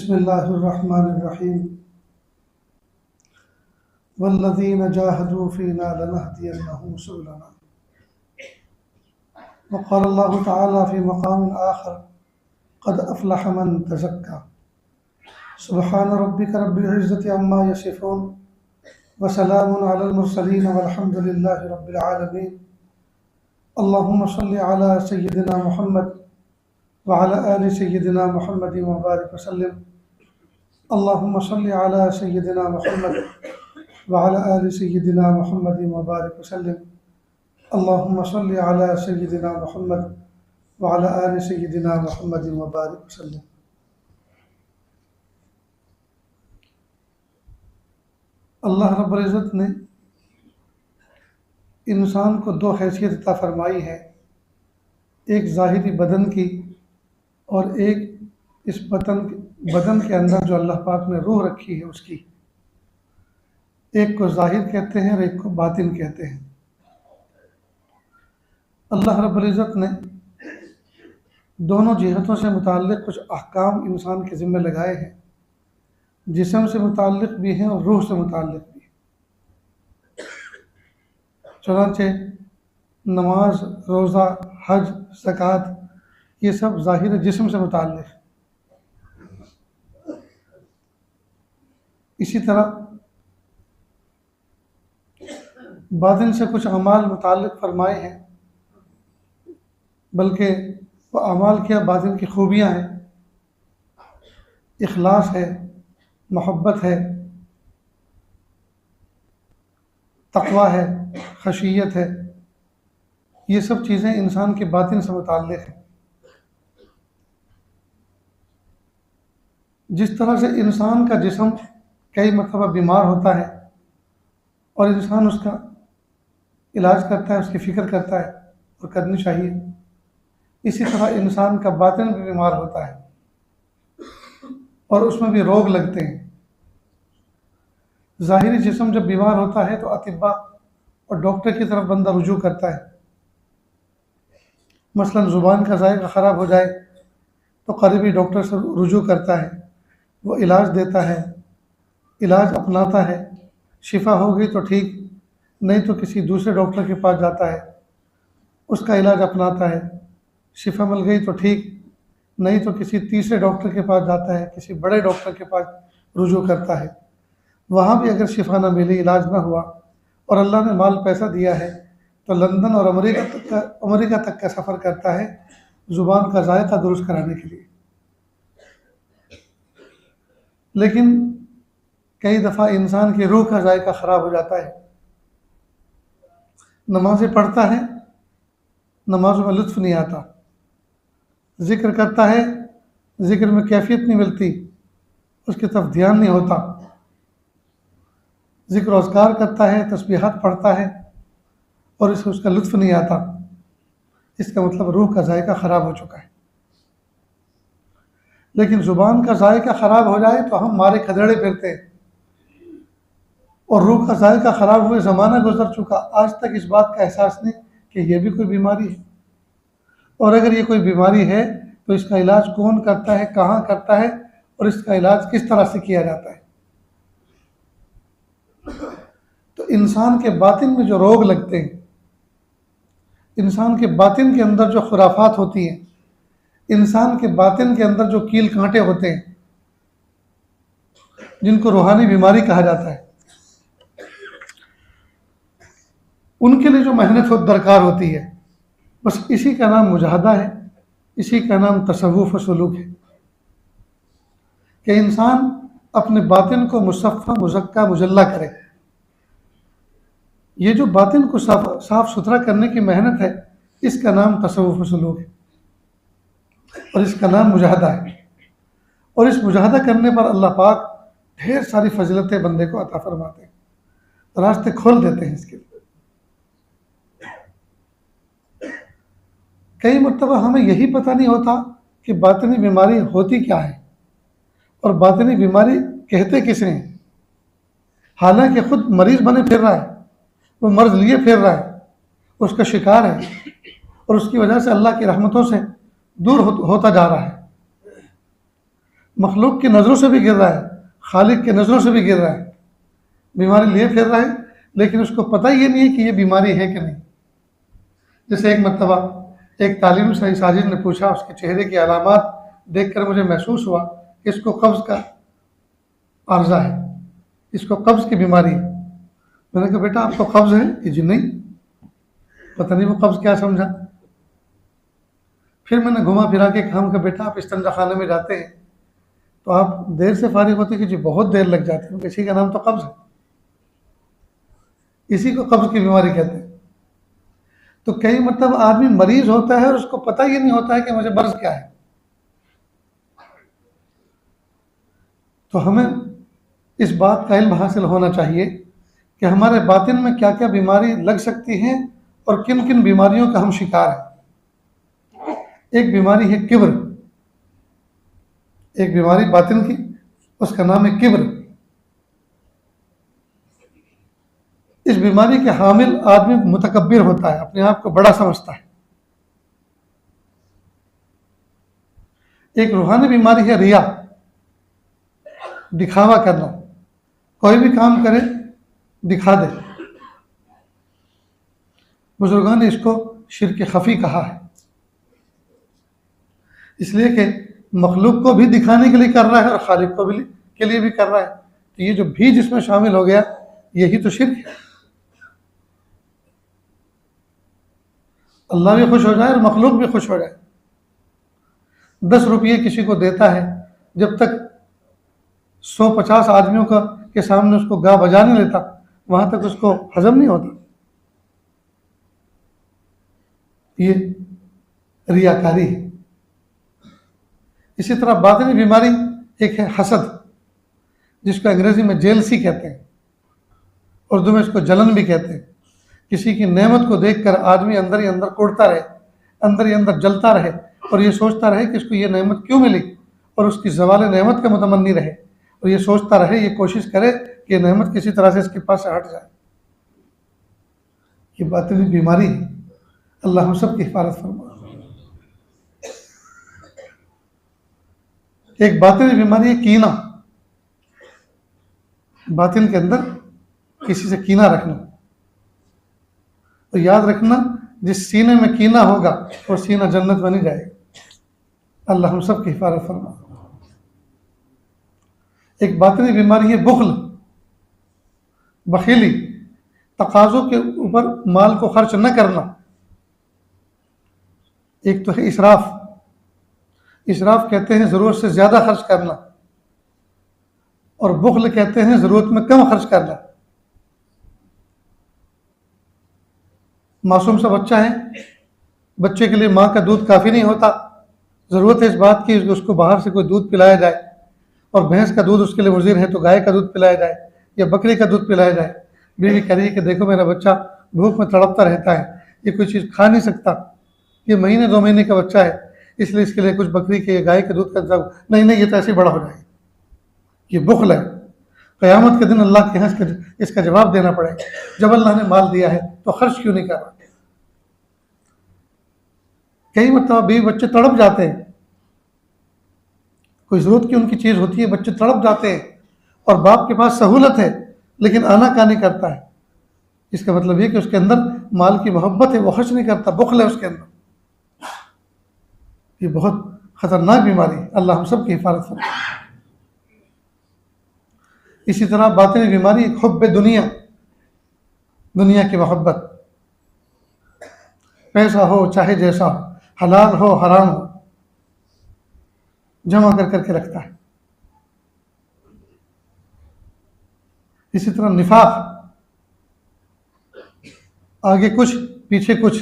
बिस्मिल्लाहिर्रहमानिर्रहीम वल्लज़ीना जाहदू फ़ीना लनहदियन्नहुम सुबुलना वक़ाल अल्लाहु तआला फ़ी मक़ामिन आख़र क़द अफ़लह मन तज़क्का सुब्हान रब्बिका रब्बिल इज़्ज़ति अम्मा यसिफ़ून व सलामुन अलल मुरसलीन वल्हम्दुलिल्लाहि रब्बिल आलमीन। अल्लाहुम्मा सल्लि अला सय्यिदिना मुहम्मद व अला आलि सय्यिदिना मुहम्मद व बारिक वसल्लिम। अल्लाहुम्मा सल्लि अला सय्यिदिना मुहम्मद व अला आलि सय्यिदिना मुहम्मद व बारिक वसल्लिम। अल्लाहुम्मा सल्लि अला सय्यिदिना मुहम्मद व अला आलि सय्यिदिना मुहम्मद व बारिक वसल्लिम। अल्लाह रब्बुल इज़्ज़त ने इंसान को दो हैसियत अता फरमाई है, एक ज़ाहिरी बदन की और एक इस बदन के अंदर जो अल्लाह पाक ने रूह रखी है उसकी। एक को ज़ाहिर कहते हैं और एक को बातिन कहते हैं। अल्लाह रब्बुल इज़्ज़त ने दोनों जिहतों से मुताल्लिक़ कुछ अहकाम इंसान के ज़िम्मे लगाए हैं, जिस्म से मुताल्लिक़ भी हैं और रूह से मुताल्लिक़ भी। चुनांचे नमाज, रोज़ा, हज, ज़कात ये सब ज़ाहिर जिस्म से मुताल्लिक़। इसी तरह बातिन से कुछ अमाल मुताल्लिक़ फरमाए हैं, बल्कि वो अमाल क्या बातिन की खूबियाँ हैं, इखलास है, मोहब्बत है, तक़वा है, खशियत है। ये सब चीज़ें इंसान के बातिन से मुताल्लिक़ हैं। जिस तरह से इंसान का जिस्म कई मरतबा बीमार होता है और इंसान उसका इलाज करता है, उसकी फ़िक्र करता है और करनी चाहिए, इसी तरह इंसान का बातिन भी बीमार होता है और उसमें भी रोग लगते हैं। ज़ाहिरी जिस्म जब बीमार होता है तो अतिब्बा और डॉक्टर की तरफ बंदा रुजू करता है। मसलन ज़ुबान का ज़ायक़ा ख़राब हो जाए तो क़रीबी डॉक्टर से रुजू करता है, वो इलाज देता है, इलाज अपनाता है। शिफा हो गई तो ठीक, नहीं तो किसी दूसरे डॉक्टर के पास जाता है, उसका इलाज अपनाता है। शिफा मिल गई तो ठीक, नहीं तो किसी तीसरे डॉक्टर के पास जाता है, किसी बड़े डॉक्टर के पास रुजू करता है। वहाँ भी अगर शिफा ना मिली, इलाज ना हुआ और अल्लाह ने माल पैसा दिया है तो लंदन और अमेरिका तक का सफ़र करता है ज़ुबान का ज़ायक़ा दुरुस्त कराने के लिए। लेकिन कई दफ़ा इंसान की रूह का ज़ायक़ा ख़राब हो जाता है। नमाज़ें पढ़ता है, नमाज़ों में लुत्फ़ नहीं आता, ज़िक्र करता है, ज़िक्र में कैफियत नहीं मिलती, उसकी तरफ ध्यान नहीं होता। ज़िक्र अज़कार करता है, तस्बीहात पढ़ता है और इससे उसका लुत्फ़ नहीं आता। इसका मतलब रूह का ज़ायक़ा ख़राब हो चुका है। लेकिन ज़ुबान का ज़ायक़ा ख़राब हो जाए तो हम मारे खदेड़े फिरते हैं और रूह का ज़ायक़ा ख़राब हुए ज़माना गुजर चुका, आज तक इस बात का एहसास नहीं कि यह भी कोई बीमारी है। और अगर ये कोई बीमारी है तो इसका इलाज कौन करता है, कहाँ करता है और इसका इलाज किस तरह से किया जाता है। तो इंसान के बातिन में जो रोग लगते हैं, इंसान के बातिन के अंदर जो खुराफात होती हैं, इंसान के बातिन के अंदर जो कील कांटे होते हैं, जिनको रूहानी बीमारी कहा जाता है, उनके लिए जो मेहनत दरकार होती है, बस इसी का नाम मुजाहदा है, इसी का नाम तसव्वुफ़ व सुलूक है कि इंसान अपने बातिन को मुसफ़्फ़ा, मुज़क्का, मुजल्ला करे। ये जो बातिन को साफ सुथरा करने की मेहनत है, इसका नाम तसव्वुफ़ व सुलूक है और इसका नाम मुजाहदा है। और इस मुजाहदा करने पर अल्लाह पाक ढेर सारी फजीलतें बंदे को अता फरमाते हैं, रास्ते खोल देते हैं इसके लिए। कई मरतबा हमें यही पता नहीं होता कि बातिनी बीमारी होती क्या है और बातिनी बीमारी कहते किसे हैं। हालांकि खुद मरीज़ बने फिर रहा है, वो मर्ज़ लिए फिर रहा है, उसका शिकार है और उसकी वजह से अल्लाह की रहमतों से दूर होता जा रहा है। मखलूक की नज़रों से भी गिर रहा है, खालिक की नज़रों से भी गिर रहा है, बीमारी लिए फिर रहा है, लेकिन उसको पता ही नहीं है कि ये बीमारी है कि नहीं। जैसे एक मरतबा एक तालीम सही साजिद ने पूछा, उसके चेहरे की अलामात देखकर मुझे महसूस हुआ कि इसको कब्ज़ का आर्जा है, इसको कब्ज़ की बीमारी है। मैंने कहा बेटा आपको कब्ज़ है? कि जी नहीं। पता नहीं वो कब्ज़ क्या समझा। फिर मैंने घुमा फिरा के कहा कि बेटा आप इस्तंजा खाने में जाते हैं तो आप देर से फारिग होते कि जी बहुत देर लग जाती है। इसी का नाम तो कब्ज़ है, इसी को कब्ज़ की बीमारी कहते हैं। तो कई मतलब आदमी मरीज होता है और उसको पता ही नहीं होता है कि मुझे मर्ज क्या है। तो हमें इस बात का इल्म हासिल होना चाहिए कि हमारे बातिन में क्या क्या बीमारी लग सकती है और किन किन बीमारियों का हम शिकार हैं। एक बीमारी है किब्र, एक बीमारी बातिन की, उसका नाम है किब्र। इस बीमारी के हामिल आदमी मुतकब्बिर होता है, अपने आप को बड़ा समझता है। एक रूहानी बीमारी है रिया, दिखावा करना, कोई भी काम करे दिखा दे। बुजुर्गों ने इसको शिर्क खफी कहा है, इसलिए कि मखलूक को भी दिखाने के लिए कर रहा है और खालिक को भी के लिए भी कर रहा है। तो ये जो भी जिसमें शामिल हो गया यही तो शिर्क है। अल्लाह भी खुश हो जाए और मखलूक भी खुश हो जाए। 10 रुपये किसी को देता है, जब तक 150 आदमियों का के सामने उसको गा बजा नहीं लेता वहां तक उसको हजम नहीं होता। ये रियाकारी है। इसी तरह बातिनी बीमारी एक है हसद, जिसको अंग्रेजी में जेलसी कहते हैं, उर्दू में इसको जलन भी कहते हैं। किसी की नेमत को देखकर आदमी अंदर ही अंदर कुड़ता रहे, अंदर ही अंदर जलता रहे और ये सोचता रहे कि इसको ये नेमत क्यों मिली, और उसकी ज़वाल नेमत का मुतमन्नी रहे और ये सोचता रहे, ये कोशिश करे कि नेमत किसी तरह से इसके पास से हट जाए। ये बातिनी बीमारी है। अल्लाह हम सब की हिफाजत फरमा। एक बातिनी बीमारी है कीना, बातिन के अंदर किसी से कीना रखना। तो याद रखना, जिस सीने में कीना होगा वो सीना जन्नत बनी जाएगा। अल्लाह हम सब की हिफाजत फरमा। एक बातिनी बीमारी है बुखल, बखीली, तकाज़ों के ऊपर माल को खर्च न करना। एक तो है इसराफ, इसराफ कहते हैं ज़रूरत से ज़्यादा खर्च करना, और बुखल कहते हैं ज़रूरत में कम खर्च करना। मासूम सा बच्चा है, बच्चे के लिए माँ का दूध काफ़ी नहीं होता, ज़रूरत है इस बात की उसको बाहर से कोई दूध पिलाया जाए, और भैंस का दूध उसके लिए मुज़िर है तो गाय का दूध पिलाया जाए या बकरी का दूध पिलाया जाए। बीवी कह रही है कि देखो मेरा बच्चा भूख में तड़पता रहता है, ये कोई चीज़ खा नहीं सकता, ये महीने 2 महीने का बच्चा है, इसलिए इसके लिए कुछ बकरी के गाय के दूध का इंतजाम। नहीं नहीं, ये तो ऐसे ही बड़ा हो जाएगा। ये बुखल है। क़यामत के दिन अल्लाह के यहाँ इसका जवाब देना पड़ेगा। जब अल्लाह ने माल दिया है तो खर्च क्यों नहीं कर रहा। कई मतलब बीवी बच्चे तड़प जाते हैं, कोई ज़रूरत की उनकी चीज़ होती है, बच्चे तड़प जाते हैं और बाप के पास सहूलत है लेकिन आनाकानी करता है। इसका मतलब ये कि उसके अंदर माल की मोहब्बत है, वो खर्च नहीं करता, बुखल है उसके अंदर। ये बहुत खतरनाक बीमारी है। अल्लाह हम सब की हिफाजत करे। इसी तरह बातिनी बीमारी हुब्बे दुनिया, दुनिया की मोहब्बत, पैसा हो चाहे जैसा हो, हलाल हो हराम हो, जमा कर करके रखता है। इसी तरह निफाक, आगे कुछ पीछे कुछ,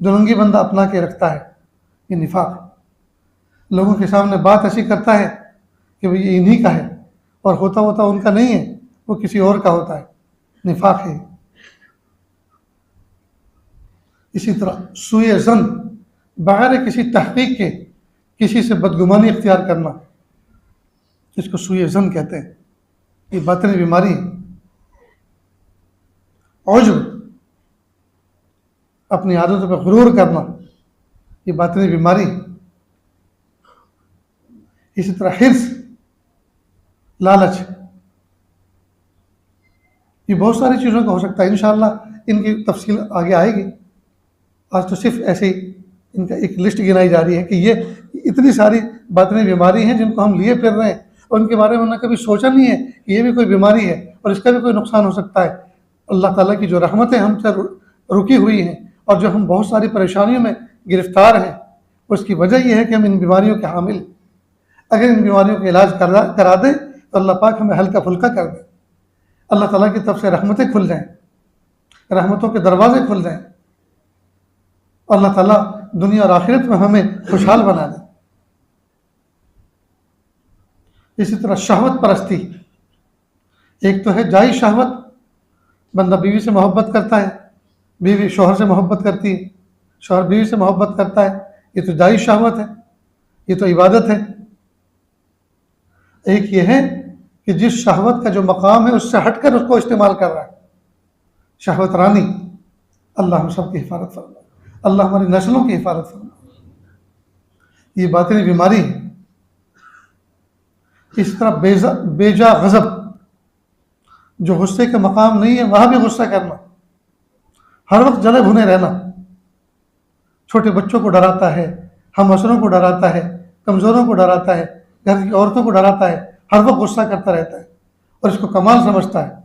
दुरंगी बंदा अपना के रखता है। ये निफाक, लोगों के सामने बात ऐसी करता है कि भाई ये इन्हीं का है और होता होता उनका नहीं है, वो किसी और का होता है। निफाक है। इसी तरह सुए ज़न, बगैर किसी तहकीक के किसी से बदगुमानी इख्तियार करना, इसको सुए ज़न कहते हैं। ये बातिनी बीमारी है। औजब, अपनी आदतों पर गुरूर करना, ये बातिनी बीमारी है। इसी तरह हिर्स, लालच, ये बहुत सारी चीज़ों का हो सकता है। इंशाअल्लाह इनकी तफसील आगे आएगी। आज तो सिर्फ ऐसे ही इनका एक लिस्ट गिनाई जा रही है कि ये इतनी सारी बातनी बीमारी हैं जिनको हम लिए फिर रहे हैं और उनके बारे में उन्होंने कभी सोचा नहीं है कि ये भी कोई बीमारी है और इसका भी कोई नुकसान हो सकता है। अल्लाह ताला की जो रहमतें हमसे रुकी हुई हैं और जो हम बहुत सारी परेशानियों में गिरफ्तार हैं, उसकी वजह यह है कि हम इन बीमारियों के हामिल। अगर इन बीमारियों का इलाज करा दें तो अल्लाह पाक हमें हल्का फुल्का कर दे, अल्लाह ताला की तरफ से रहमतें खुल जाएं, रहमतों के दरवाजे खुल जाएं, अल्लाह ताला दुनिया और आखिरत में हमें खुशहाल बना दे। इसी तरह शहवत परस्ती, एक तो है जायज़ शहवत, बंदा बीवी से मोहब्बत करता है, बीवी शोहर से मोहब्बत करती है, शोहर बीवी से मोहब्बत करता है, ये तो जायज़ शहवत है, ये तो इबादत है। एक ये है कि जिस शहवत का जो मकाम है उससे हटकर उसको इस्तेमाल कर रहा है, शहवत रानी। अल्लाह हम सब की हिफाजत फरमा, अल्लाह हमारी नस्लों की हिफाजत फरमा। ये बातिनी बीमारी है। इस तरह बेजा गज़ब, जो गुस्से का मकाम नहीं है वहाँ भी गुस्सा करना, हर वक्त जले भुने रहना, छोटे बच्चों को डराता है, हम असरों को डराता है, कमज़ोरों को डराता है, घर की औरतों को डराता है, हर वक्त गुस्सा करता रहता है और इसको कमाल समझता है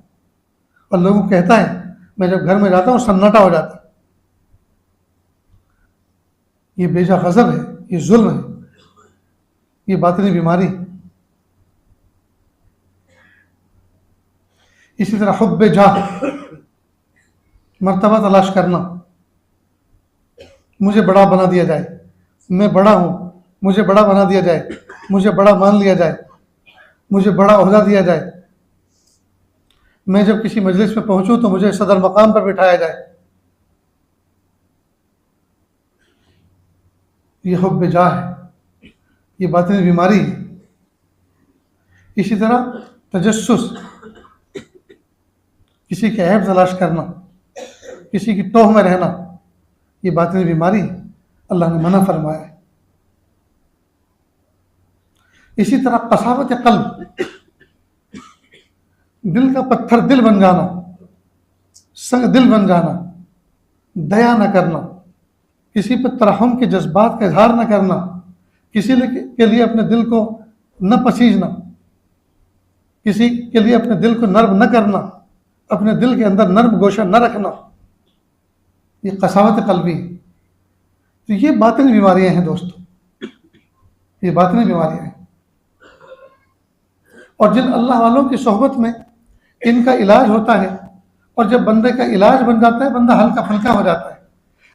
और लोगों को कहता है मैं जब घर में जाता हूँ सन्नाटा हो जाता है। ये बेजा गज़ब है, ये जुल्म है, ये बातिनी बीमारी। इसी तरह हुब्बे जाह, मर्तबा तलाश करना, मुझे बड़ा बना दिया जाए, मैं बड़ा हूँ, मुझे बड़ा बना दिया जाए, मुझे बड़ा मान लिया जाए, मुझे बड़ा ओहदा दिया जाए, मैं जब किसी मजलिस में पहुंचूं तो मुझे सदर मकाम पर बिठाया जाए। ये हुब्बे जाह है, ये बातिनी बीमारी है। इसी तरह तजस्सुस, किसी के ऐब तलाश करना, किसी की टोह में रहना, ये बातिनी बीमारी है, अल्लाह ने मना फरमाया है। इसी तरह कसावत कल्ब, दिल का पत्थर दिल बन जाना, संग दिल बन जाना, दया न करना, किसी पर तरहम के जज्बात का इजहार न करना, किसी के लिए अपने दिल को न पसीजना, किसी के लिए अपने दिल को नर्म न करना, अपने दिल के अंदर नर्म गोशा न रखना, ये कसावत कल्बी है। तो ये बातिनी बीमारियां हैं दोस्तों, ये बातिनी बीमारियां हैं और जिन अल्लाह वालों की सोहबत में इनका इलाज होता है और जब बंदे का इलाज बन जाता है बंदा हल्का फुल्का हो जाता है,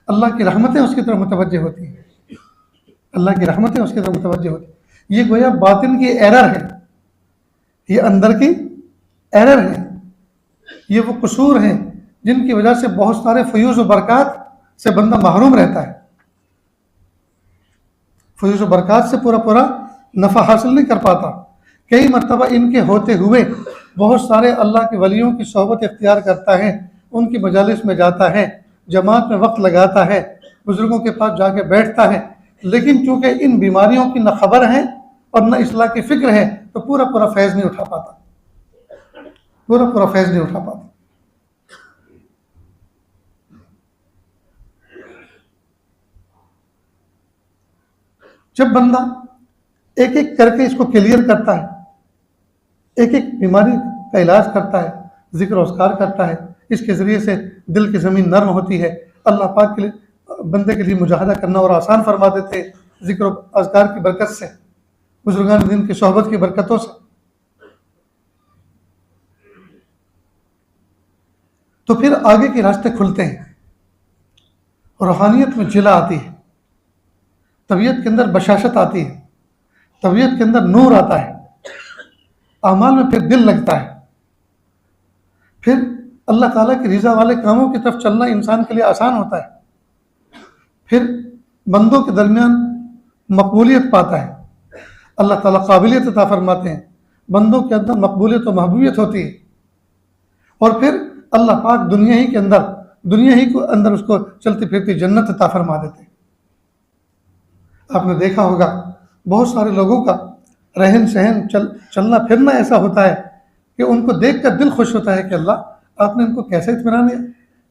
अल्लाह की रहमतें उसकी तरफ मुतवज्जे होती हैं, अल्लाह की रहमतें उसकी तरफ मुतवज्जे होती हैं। ये गोया बातिन की एरर है, ये अंदर की एरर है, ये वो कसूर हैं जिनकी वजह से बहुत सारे फयूज़ व बरक़ात से बंदा महरूम रहता है, फयूज़ व बरक़ात से पूरा पूरा नफ़ा हासिल नहीं कर पाता। कई मरतबा इनके होते हुए बहुत सारे अल्लाह के वलियों की सोहबत इख्तियार करता है, उनकी मजालिस में जाता है, जमात में वक्त लगाता है, बुजुर्गों के पास जाके बैठता है, लेकिन चूंकि इन बीमारियों की न खबर है और न इस्लाह की फिक्र है तो पूरा पूरा फैज़ नहीं उठा पाता, पूरा पूरा फैज़ नहीं उठा पाता। जब बंदा एक एक करके इसको क्लियर करता है, एक एक बीमारी का इलाज करता है, जिक्र अस्कार करता है, इसके ज़रिए से दिल की ज़मीन नर्म होती है, अल्लाह पाक के लिए बंदे के लिए मुजाहदा करना और आसान फरमा देते हैं जिक्र अस्कार की बरकत से, बुजुर्गान दिन की सोहबत की बरकतों से। तो फिर आगे के रास्ते खुलते हैं, रूहानियत में जिला आती है, तबीयत के अंदर बशाशत आती है, तबीयत के अंदर नूर आता है, अमाल में फिर दिल लगता है, फिर अल्लाह ताला की रिज़ा वाले कामों की तरफ चलना इंसान के लिए आसान होता है, फिर बंदों के दरमियान मकबूलियत पाता है, अल्लाह ताला काबिलियत अता फरमाते हैं, बंदों के अंदर मकबूलियत और महबूबियत होती है और फिर अल्लाह पाक दुनिया ही के अंदर उसको चलती फिरती जन्नत अता फरमा देते हैं। आपने देखा होगा बहुत सारे लोगों का रहन सहन, चलना फिरना ऐसा होता है कि उनको देख कर दिल खुश होता है कि अल्लाह आपने इनको कैसे इत्मीनान दिया,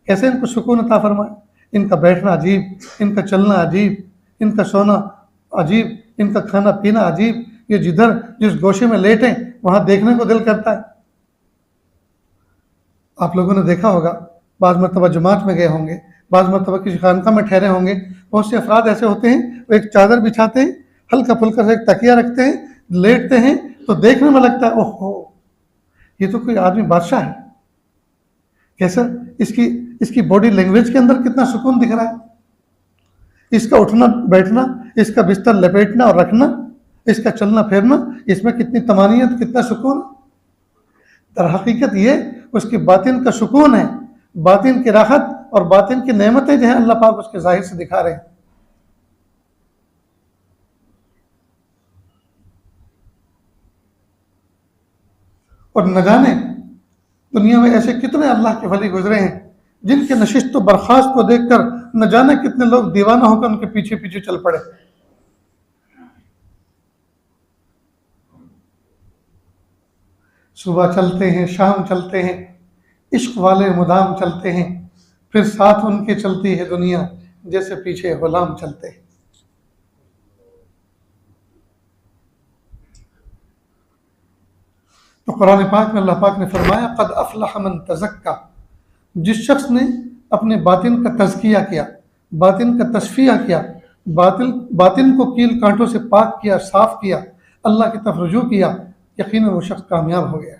कैसे इनको सुकून अता फरमाया। इनका बैठना अजीब, इनका चलना अजीब, इनका सोना अजीब, इनका खाना पीना अजीब, ये जिस गोशे में लेटें वहां देखने को दिल करता है। आप लोगों ने देखा होगा, बाज़ मरतबा जमात में गए होंगे, बाज़ मरतबा किसी खानका में ठहरे होंगे, बहुत से अफराद ऐसे होते हैं वो एक चादर बिछाते हैं, हल्का फुल्का सा एक तकिया रखते हैं, लेटते हैं, तो देखने में लगता है ओहो ये तो कोई आदमी बादशाह है। कैसा इसकी इसकी बॉडी लैंग्वेज के अंदर कितना सुकून दिख रहा है, इसका उठना बैठना, इसका बिस्तर लपेटना और रखना, इसका चलना फिरना, इसमें कितनी तमानियत, कितना सुकून। दर हकीकत ये उसकी बातिन का सुकून है, बातिन की राहत और बातिन की नेमतें जो हैं अल्लाह पाक उसके जाहिर से दिखा रहे हैं। और न जाने दुनिया में ऐसे कितने अल्लाह के वली गुजरे हैं जिनके नशिस्त व बर्खास्त को देखकर न जाने कितने लोग दीवाना होकर उनके पीछे पीछे चल पड़े। सुबह चलते हैं, शाम चलते हैं, इश्क वाले मुदाम चलते हैं, फिर साथ उनके चलती है दुनिया जैसे पीछे गुलाम चलते हैं। तो कुरान पाक में अल्लाह पाक ने फरमाया क़द अफ़लह मन तज़क्का, जिस शख्स ने अपने बातिन का तज़किया किया, बातिन का तस्फिया किया, बातिन को कील कांटों से पाक किया, साफ किया, अल्लाह की तरफ रुजू किया, यकीनन वो शख्स कामयाब हो गया।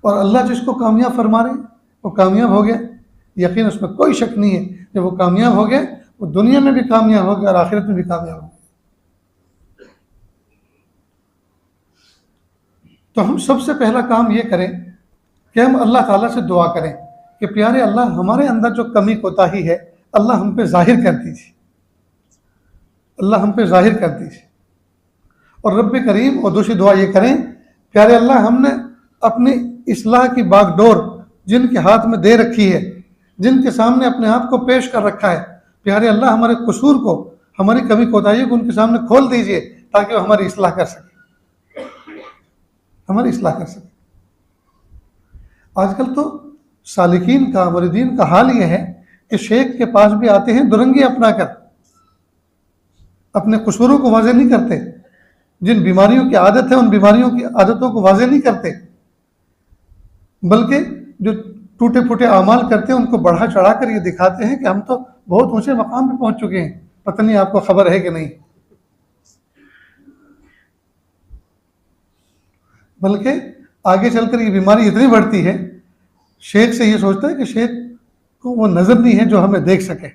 और अल्लाह जिसको कामयाब फरमा रहे वो कामयाब हो गया, यकीन उसमें कोई शक नहीं है। जब वो कामयाब हो गया वो दुनिया में भी कामयाब हो गया और आखिरत में भी कामयाब हो गया। तो हम सबसे पहला काम ये करें कि हम अल्लाह ताला से दुआ करें कि प्यारे अल्लाह हमारे अंदर जो कमी कोताही है अल्लाह हम पे जाहिर कर दीजिए, अल्लाह हम पे जाहिर कर दीजिए। और रब्बे करीम और दूसरी दुआ ये करें, प्यारे अल्लाह हमने अपनी इस्लाह की बागडोर जिनके हाथ में दे रखी है, जिनके सामने अपने आप को पेश कर रखा है, प्यारे अल्लाह हमारे कसूर को, हमारी कमी कोताही को उनके सामने खोल दीजिए ताकि वो हमारी इस्लाह कर सके, हमारी इस्लाह कर सके। आजकल तो सालिकीन का, मुरीदीन का हाल ये है कि शेख के पास भी आते हैं दुरंगी अपना कर, अपने कसूरों को वाज़ेह नहीं करते, जिन बीमारियों की आदत है उन बीमारियों की आदतों को वाज़ेह नहीं करते, बल्कि जो टूटे फूटे अमाल करते हैं उनको बढ़ा चढ़ा कर ये दिखाते हैं कि हम तो बहुत ऊंचे मकाम पे पहुंच चुके हैं। पता नहीं आपको खबर है कि नहीं। बल्कि आगे चलकर ये बीमारी इतनी बढ़ती है, शेख से ये सोचता है कि शेख को वो नज़र नहीं है जो हमें देख सके,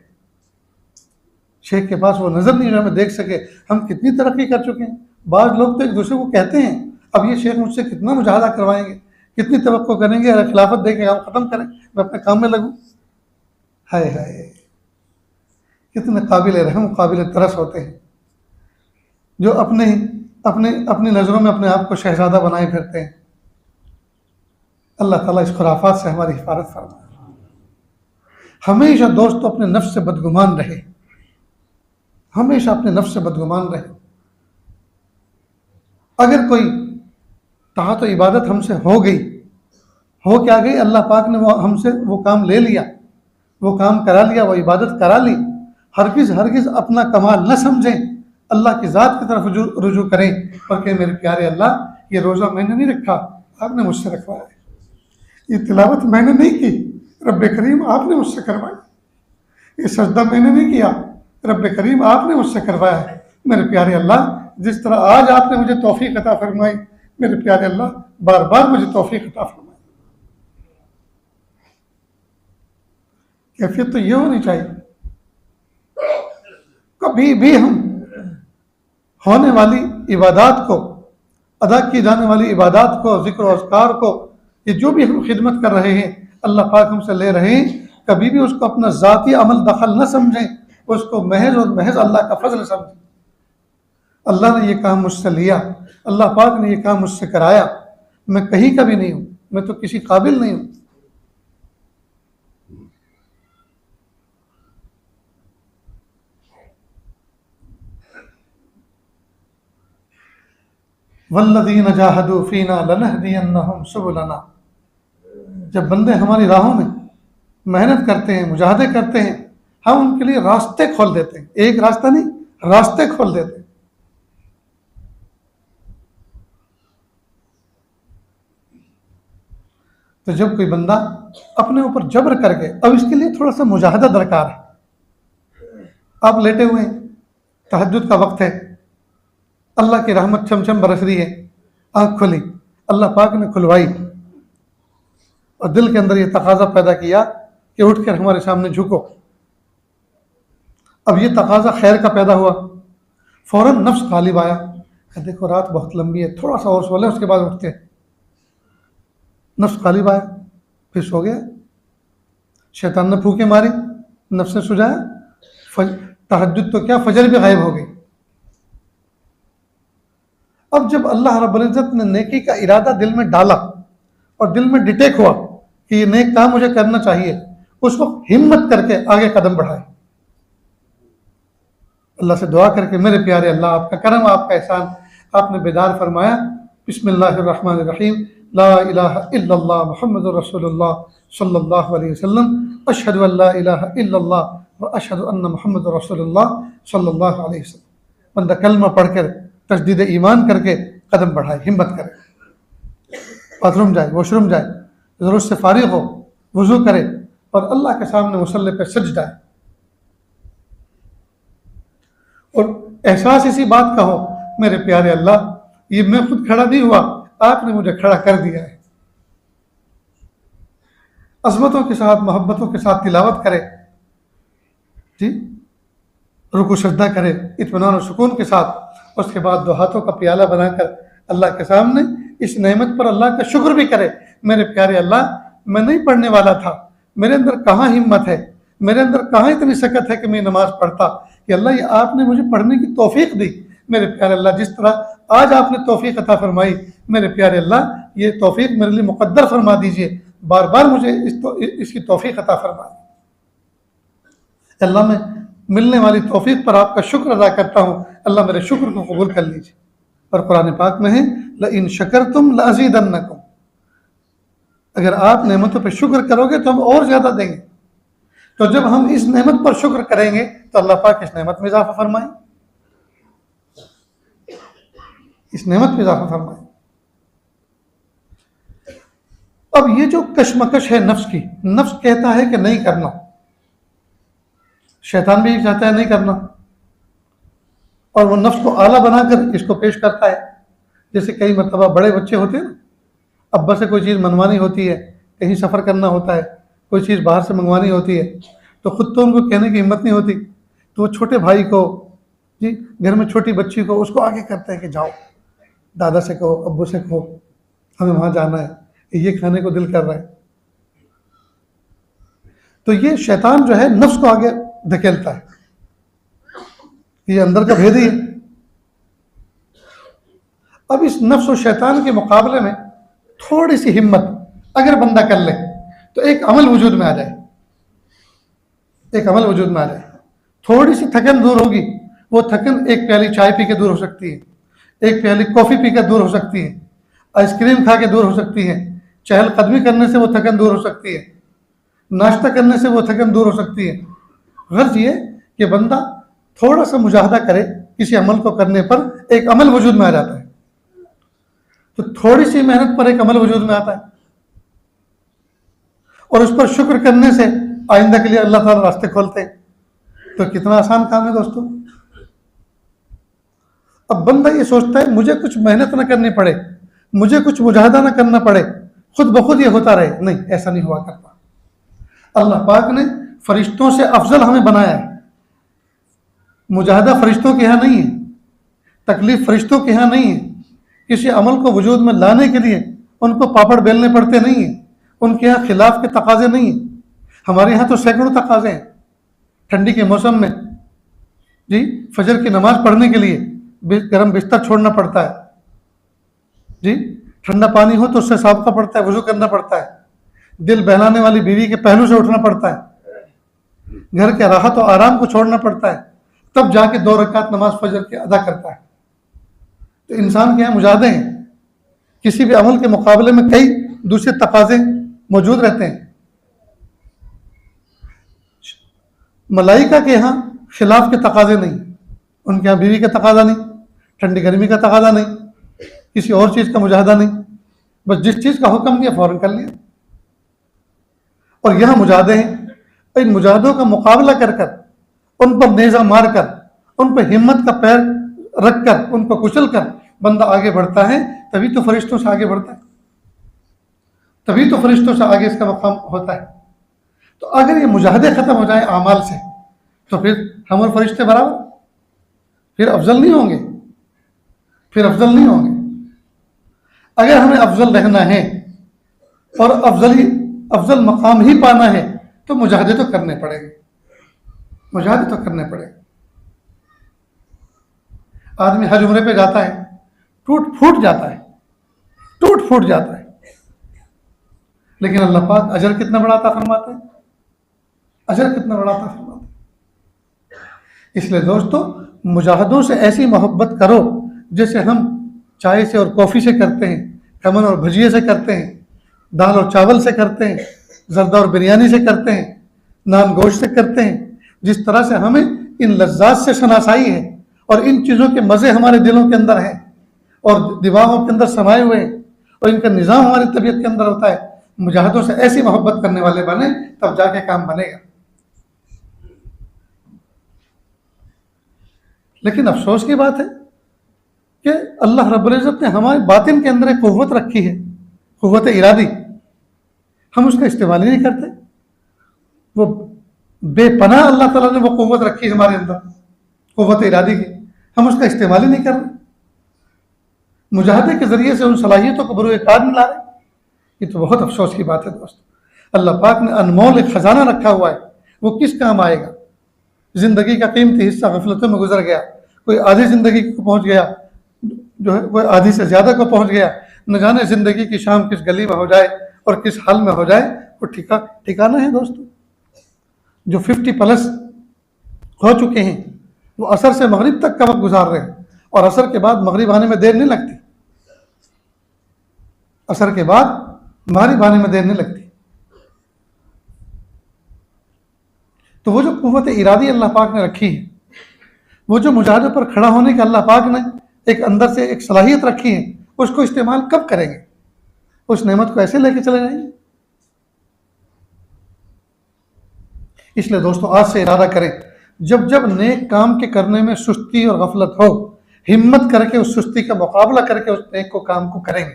शेख के पास वो नज़र नहीं है जो हमें देख सके। हम कितनी तरक्की कर चुके हैं। बाज़ लोग तो एक दूसरे को कहते हैं अब ये शेख मुझसे कितना मुजाहदा करवाएंगे, कितनी तवक्को करेंगे, अगर खिलाफत दे के काम ख़त्म करें मैं अपने काम में लगूँ। हाय हाय, कितने काबिल रहम, काबिल तरस होते हैं जो अपने अपने अपनी नज़रों में अपने आप को शहजादा बनाए फिरते हैं। अल्लाह ताला इस खुराफात से हमारी हिफाजत फरमाए। हमेशा दोस्तों अपने नफ्स से बदगुमान रहे, हमेशा अपने नफ्स से बदगुमान रहे। अगर कोई ताअत और इबादत हमसे हो गई, हो क्या गई, अल्लाह पाक ने वो हमसे वो काम ले लिया, वो काम करा लिया, वो इबादत करा ली, हरगिज़ हरगिज़ अपना कमाल न समझें, अल्लाह की ज़ात की तरफ रुजू करें और कहें मेरे प्यारे अल्लाह ये रोज़ा मैंने नहीं रखा, आपने मुझसे रखवाया है, ये तिलावत मैंने नहीं की, रब्बे करीम आपने मुझसे करवाई, ये सजदा मैंने नहीं किया, रब्बे करीम आपने मुझसे करवाया है। मेरे प्यारे अल्लाह जिस तरह आज आपने मुझे तौफीक अता फरमाई, मेरे प्यारे अल्लाह बार बार मुझे तौफीक अता फरमाई। कैफियत तो ये होनी चाहिए। कभी भी हम होने वाली इबादात को, अदा की जाने वाली इबादात को, जिक्र और अज़कार को, ये जो भी हम खिदमत कर रहे हैं, अल्लाह पाक हमसे ले रहे हैं, कभी भी उसको अपना ज़ाती अमल दखल न समझें, उसको महज और महज अल्लाह का फजल समझें। अल्लाह ने ये काम मुझसे लिया, अल्लाह पाक ने ये काम मुझसे कराया, मैं कहीं का भी नहीं हूँ, मैं तो किसी काबिल नहीं हूँ। वल्लज़ीना जाहदू फ़ीना लनहदियन्नहुम सुबुलना। जब बंदे हमारी राहों में मेहनत करते हैं, मुजाहदे करते हैं, हम उनके लिए रास्ते खोल देते हैं। एक रास्ता नहीं, रास्ते खोल देते हैं। तो जब कोई बंदा अपने ऊपर जबर करके, अब इसके लिए थोड़ा सा मुजाहदा दरकार है। आप लेटे हुए हैं, तहज्जुद का वक्त है, अल्लाह की रहमत छमछम बरस रही है, आँख खुली, अल्लाह पाक ने खुलवाई और दिल के अंदर ये तकाजा पैदा किया कि उठकर हमारे सामने झुको। अब ये तकाजा खैर का पैदा हुआ, फौरन नफ्स गालिब आया, देखो रात बहुत लंबी है, थोड़ा सा और सो ले, उसके बाद उठते। नफ्स गालिब आया, फिर सो गया, शैतान ने फूके मारी, नफ्स ने सुझाया, तहज्जुद तो क्या, फजर भी गायब हो गई। अब जब अल्लाह रब्बुल इज्जत ने नेकी का इरादा दिल में डाला और दिल में डिटेक्ट हुआ कि ये नेक काम मुझे करना चाहिए, उस वक्त हिम्मत करके आगे कदम बढ़ाए, अल्लाह से दुआ करके, मेरे प्यारे अल्लाह, आपका करम, आपका एहसान, आपने बेदार फरमाया, बिस्मिल्लाहिर्रहमानिर्रहीम, ला इलाहा इल्लल्लाह मुहम्मदुर रसूलुल्लाह सल्लल्लाहु अलैहि वसल्लम, अशहदु अल्ला इलाहा इल्लल्लाह व अशहदु अन्न मुहम्मदुर रसूलुल्लाह सल्लल्लाहु अलैहि वसल्लम। बंदा कलमा पढ़कर तजदीद ईमान करके कदम बढ़ाए, हिम्मत करे, बाथरूम जाए, वॉशरूम जाए, ज़रूरत से फारिग हो, वुज़ू करे और अल्लाह के सामने मुसल्ले पे सजदा है और एहसास इसी बात का हो, मेरे प्यारे अल्लाह, ये मैं खुद खड़ा नहीं हुआ, आपने मुझे खड़ा कर दिया है। अज़मतों के साथ, मोहब्बतों के साथ तिलावत करे, जी, रुकू सजदा करे इत्मीनान और सुकून के साथ। उसके बाद दो हाथों का प्याला बनाकर अल्लाह के सामने इस नेमत पर अल्लाह का शुक्र भी करे, मेरे प्यारे अल्लाह, मैं नहीं पढ़ने वाला था, मेरे अंदर कहाँ हिम्मत है, मेरे अंदर कहाँ इतनी सकत है कि मैं नमाज पढ़ता, कि अल्लाह ये आपने मुझे पढ़ने की तौफीक दी। मेरे प्यारे अल्लाह, जिस तरह आज आपने तौफीक अता फरमाई, मेरे प्यारे अल्लाह, ये तौफीक मेरे लिए मुक़द्दर फरमा दीजिए, बार बार मुझे इसकी तौफीक अता फरमाई। अल्लाह, मैं मिलने वाली तौफीक पर आपका शुक्र अदा करता हूँ, अल्लाह मेरे शुक्र को कबूल कर लीजिए। और कुरान पाक में है, लइन शकरतुम लअज़ीदन्नकुम, अगर आप नेमतों पर शुक्र करोगे तो हम और ज्यादा देंगे। तो जब हम इस नेमत पर शुक्र करेंगे तो अल्लाह पाक इस नेमत में इजाफा फरमाए, इस नेमत में इजाफा फरमाए। अब ये जो कशमकश है नफ्स की, नफ्स कहता है कि नहीं करना, शैतान भी चाहता है नहीं करना, और वो नफ्स को आला बनाकर इसको पेश करता है। जैसे कई मरतबा बड़े बच्चे होते हैं ना, अब्बा से कोई चीज़ मनवानी होती है, कहीं सफ़र करना होता है, कोई चीज़ बाहर से मंगवानी होती है, तो ख़ुद तो उनको कहने की हिम्मत नहीं होती, तो वो छोटे भाई को, जी, घर में छोटी बच्ची को, उसको आगे करते हैं कि जाओ, दादा से कहो, अब्बू से कहो, हमें वहाँ जाना है, ये खाने को दिल कर रहा है। तो ये शैतान जो है नफ्स को आगे धकेलता है, ये अंदर का भेद ही है। अब इस नफ्स और शैतान के मुकाबले में थोड़ी सी हिम्मत अगर बंदा कर ले तो एक अमल वजूद में आ जाए, एक अमल वजूद में आ जाए। थोड़ी सी थकन दूर होगी, वो थकन एक प्याली चाय पी के दूर हो सकती है, एक प्याली कॉफ़ी पी के दूर हो सकती है, आइसक्रीम खा के दूर हो सकती है, चहलकदमी करने से वो थकन दूर हो सकती है, नाश्ता करने से वो थकन दूर हो सकती है। गर्ज ये कि बंदा थोड़ा सा मुजाहदा करे, किसी अमल को करने पर एक अमल वजूद में आ जाता है। तो थोड़ी सी मेहनत पर एक अमल वजूद में आता है और उस पर शुक्र करने से आइंदा के लिए अल्लाह ताला रास्ते खोलते हैं। तो कितना आसान काम है दोस्तों। अब बंदा ये सोचता है मुझे कुछ मेहनत ना करनी पड़े, मुझे कुछ मुजाहदा ना करना पड़े, खुद ब खुद ये होता रहे। नहीं, ऐसा नहीं हुआ करता। अल्लाह पाक ने फरिश्तों से अफजल हमें बनाया है। मुजाहदा फरिश्तों के यहाँ नहीं है, तकलीफ फरिश्तों के यहाँ नहीं है। किसी अमल को वजूद में लाने के लिए उनको पापड़ बेलने पड़ते नहीं है, उनके यहाँ खिलाफ के तकाजे नहीं है। हमारे यहाँ तो सैकड़ों तकाजे हैं। ठंडी के मौसम में जी फजर की नमाज पढ़ने के लिए गर्म बिस्तर छोड़ना पड़ता है, जी ठंडा पानी हो तो उससे साबका पड़ता है, वजू करना पड़ता है, दिल बहलाने वाली बीवी के पहलू से उठना पड़ता है, घर के राहत और आराम को छोड़ना पड़ता है, तब जाके 2 रकात नमाज फजर की अदा करता है। तो इंसान के यहाँ मुजाहदे हैं, किसी भी अमल के मुकाबले में कई दूसरे तकाजे मौजूद रहते हैं। मलाइका के यहाँ खिलाफ के तकाजे नहीं, उनके यहाँ बीवी का तकाजा नहीं, ठंडी गर्मी का तकाजा नहीं, किसी और चीज़ का मुजाहदा नहीं, बस जिस चीज़ का हुक्म दिया फ़ौरन कर लिया। और यहाँ मुजाहदे हैं, इन मुजाहदों का मुकाबला कर कर, उन पर नेज़ा मार कर, उन पर हिम्मत का पैर रख कर, उन पर कुचल कर बंदा आगे बढ़ता है, तभी तो फरिश्तों से आगे बढ़ता है, तभी तो फरिश्तों से आगे इसका मकाम होता है। तो अगर ये मुजाहदे ख़त्म हो जाए आमाल से, तो फिर हम और फरिश्ते बराबर, फिर अफजल नहीं होंगे, फिर अफजल नहीं होंगे। अगर हमें अफजल रहना है और अफजल मकाम ही पाना है, तो मुजाहदे तो करने पड़ेंगे, मुजाहदे तो करने पड़ेंगे। आदमी हज उम्रे पे जाता है, टूट फूट जाता है, टूट फूट जाता है, लेकिन अल्लाह पाक अजर कितना बड़ा अता फरमाते हैं, अजर कितना बड़ा अता फरमाते हैं। इसलिए दोस्तों, मुजाहदों से ऐसी मोहब्बत करो जैसे हम चाय से और कॉफ़ी से करते हैं, खमन और भजिए से करते हैं, दाल और चावल से करते हैं, जर्दा और बिरयानी से करते हैं, नान गोश्त से करते हैं। जिस तरह से हमें इन लज्जात से शनासाई है और इन चीज़ों के मज़े हमारे दिलों के अंदर हैं और दिमागों के अंदर समाये हुए हैं और इनका निज़ाम हमारी तबीयत के अंदर होता है, मुजाहदों से ऐसी मोहब्बत करने वाले बने, तब जाके काम बनेगा। लेकिन अफसोस की बात है कि अल्लाह रब्बुल इज़्ज़त ने हमारे बातिन के अंदर एक क़ुव्वत रखी है, क़ुव्वत इरादी, हम उसका इस्तेमाल ही नहीं करते। वो बेपनाह अल्लाह ताला ने वो क़ुव्वत रखी है हमारे अंदर, क़ुव्वत इरादी की, हम उसका इस्तेमाल ही नहीं कर रहे। मुजाहदे के ज़रिए से उन सलाहियतों को बरूए कार में ला रहे। ये तो बहुत अफसोस की बात है दोस्तों। अल्लाह पाक ने अनमोल एक ख़जाना रखा हुआ है, वो किस काम आएगा? ज़िंदगी का कीमती हिस्सा गफलतों में गुजर गया, कोई आधी ज़िंदगी को पहुँच गया, जो है कोई आधी से ज़्यादा को पहुँच गया, न जाने ज़िंदगी की शाम किस गली में हो जाए और किस हाल में हो जाए, वो ठिकाना है दोस्तों। जो 50+ हो चुके हैं वो असर से मगरिब तक का वक्त गुजार रहे हैं, और असर के बाद मगरिब आने में देर नहीं लगती, असर के बाद मगरिब आने में देर नहीं लगती। तो वो जो क़ुव्वत इरादी अल्लाह पाक ने रखी है, वो जो मुजाहिदों पर खड़ा होने का अल्लाह पाक ने एक अंदर से एक सलाहियत रखी है, उसको इस्तेमाल कब करेंगे? उस नेमत को ऐसे लेके चले जाएंगे? इसलिए दोस्तों, आज से इरादा करें, जब जब नेक काम के करने में सुस्ती और गफलत हो, हिम्मत करके उस सुस्ती का मुकाबला करके उस नेक को काम को करेंगे।